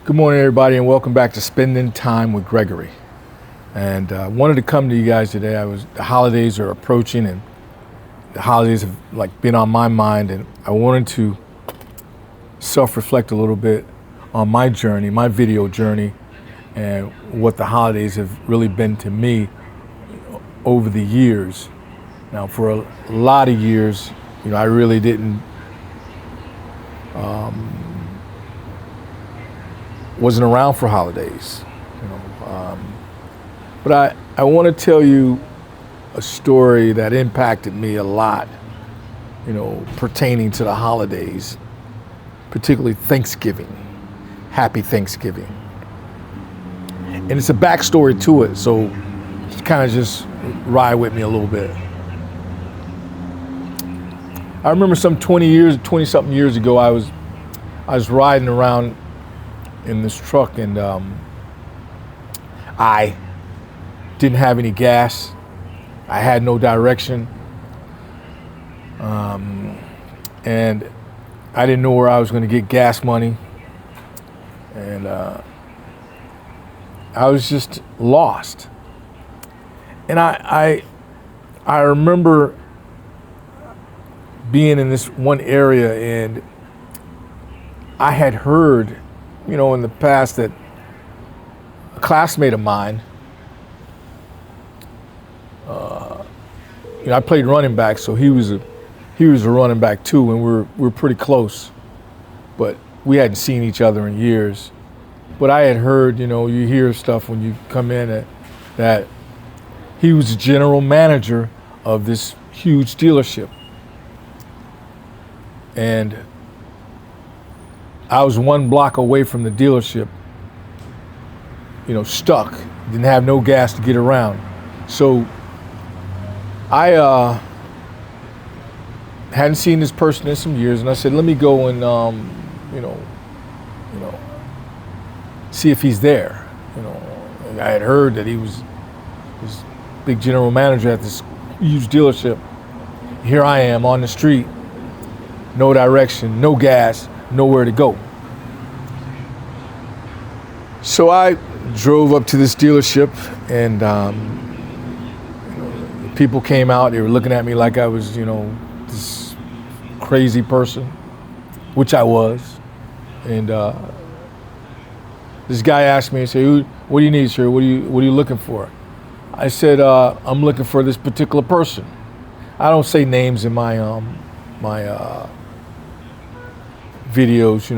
Good morning, everybody, and welcome back to Spending Time with Gregory. And I wanted to come to you guys today. The holidays are approaching, and the holidays have been on my mind, and I wanted to self-reflect a little bit on my journey, my video journey, and what the holidays have really been to me over the years. Now, for a lot of years, I really didn't wasn't around for holidays, but I want to tell you a story that impacted me a lot, pertaining to the holidays, particularly Thanksgiving. Happy Thanksgiving. And it's a backstory to it, so kind of just ride with me a little bit. I remember some 20-something years ago, I was riding around in this truck, and I didn't have any gas. I had no direction, and I didn't know where I was going to get gas money, and I was just lost. And I remember being in this one area, and I had heard in the past that a classmate of mine, I played running back, so he was a running back too, and we're pretty close, but we hadn't seen each other in years. But I had heard, you hear stuff when you come in that he was the general manager of this huge dealership, and I was one block away from the dealership, stuck, didn't have no gas to get around. So I hadn't seen this person in some years, and I said, let me go and, see if he's there. And I had heard that he was this big general manager at this huge dealership. Here I am on the street, no direction, no gas, nowhere to go. So I drove up to this dealership, and people came out. They were looking at me like I was, this crazy person, which I was. And this guy asked me, he said, "What do you need, sir? What are you looking for?" I said, "I'm looking for this particular person." I don't say names in my videos,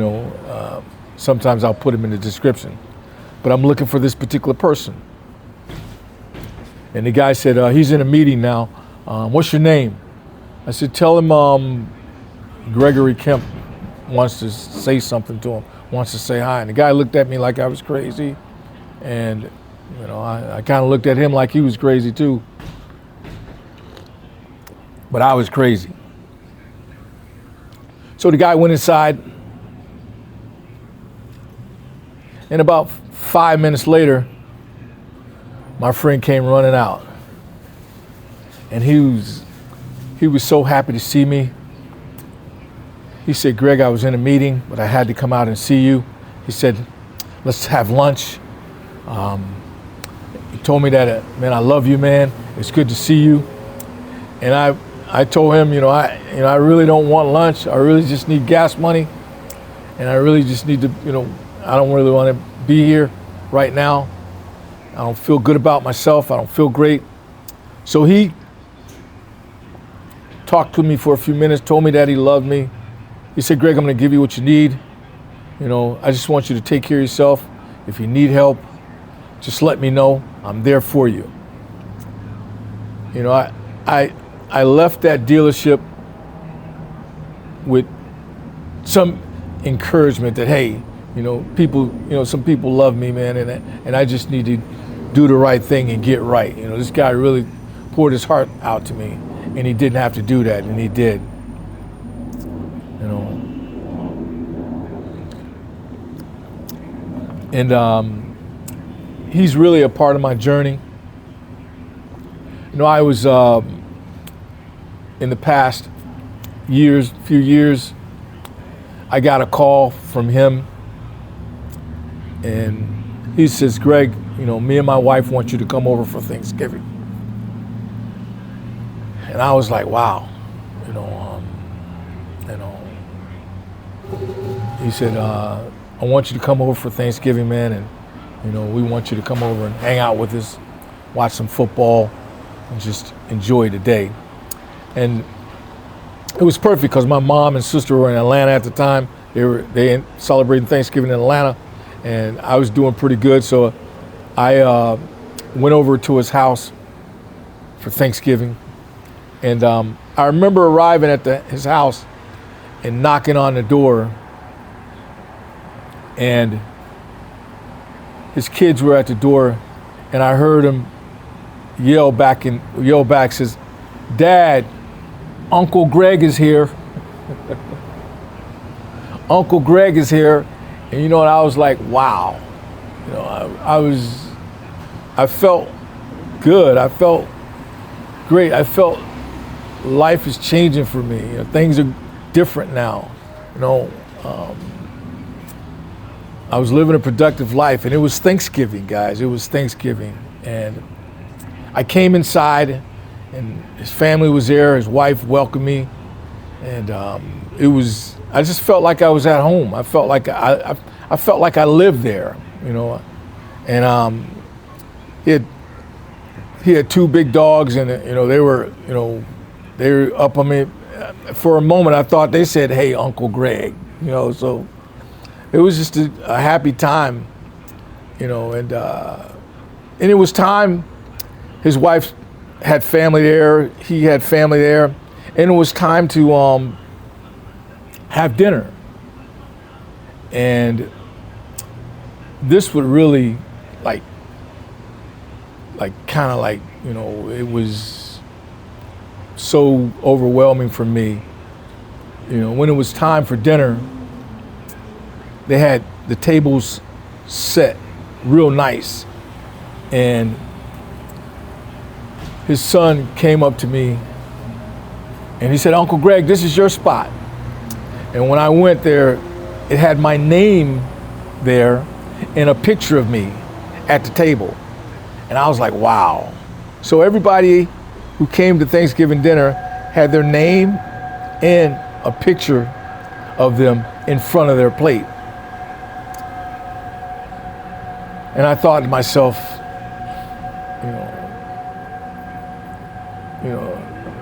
sometimes I'll put them in the description, but I'm looking for this particular person. And the guy said, he's in a meeting now. What's your name? I said, tell him Gregory Kemp wants to say something to him, wants to say hi. And the guy looked at me like I was crazy, and I kind of looked at him like he was crazy too, but I was crazy. So the guy went inside, and about 5 minutes later, my friend came running out, and he was so happy to see me. He said, "Greg, I was in a meeting, but I had to come out and see you." He said, "Let's have lunch." He told me that, "Man, I love you, man. It's good to see you." And I told him, I really don't want lunch. I really just need gas money, and I really just need to, I don't really want to be here right now. I don't feel good about myself. I don't feel great. So he talked to me for a few minutes, told me that he loved me. He said, "Greg, I'm going to give you what you need. I just want you to take care of yourself. If you need help, just let me know. I'm there for you." I left that dealership with some encouragement that, hey, people, some people love me, man, and I just need to do the right thing and get right. This guy really poured his heart out to me, and he didn't have to do that, and he did. And he's really a part of my journey. I was in the past few years, I got a call from him And he says, Greg, me and my wife want you to come over for Thanksgiving. And I was like, wow, he said, I want you to come over for Thanksgiving, man, and we want you to come over and hang out with us, watch some football, and just enjoy the day. And it was perfect because my mom and sister were in Atlanta at the time. They celebrating Thanksgiving in Atlanta, and I was doing pretty good. So I went over to his house for Thanksgiving, and I remember arriving at his house and knocking on the door, and his kids were at the door, and I heard him yell back, says, Dad, Uncle Greg is here. Uncle Greg is here. And and I was like, wow. I felt good. I felt great. I felt life is changing for me. Things are different now. I was living a productive life, and it was Thanksgiving, guys. It was Thanksgiving. And I came inside, and his family was there. His wife welcomed me, and I just felt like I was at home. I felt like I felt like I lived there, And he had two big dogs, and they were up on me. For a moment, I thought they said, "Hey, Uncle Greg," So it was just a happy time, and it was time. His wife had family there. He had family there, and it was time to have dinner. And this would really, it was so overwhelming for me. When it was time for dinner, they had the tables set real nice, and his son came up to me and he said, Uncle Greg, this is your spot. And when I went there, it had my name there and a picture of me at the table. And I was like, wow. So everybody who came to Thanksgiving dinner had their name and a picture of them in front of their plate. And I thought to myself,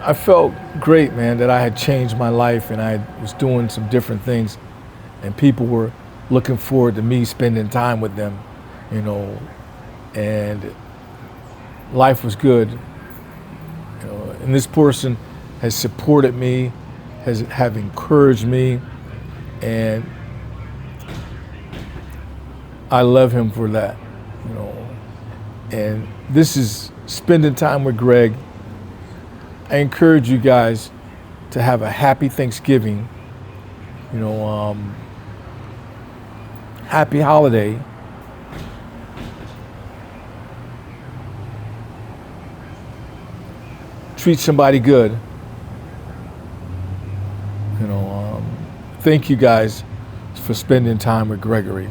I felt great, man, that I had changed my life and I was doing some different things, and people were looking forward to me spending time with them, and life was good. And this person has supported me, have encouraged me, and I love him for that, And this is Spending Time with Greg. I encourage you guys to have a happy Thanksgiving, happy holiday. Treat somebody good. Thank you guys for spending time with Gregory.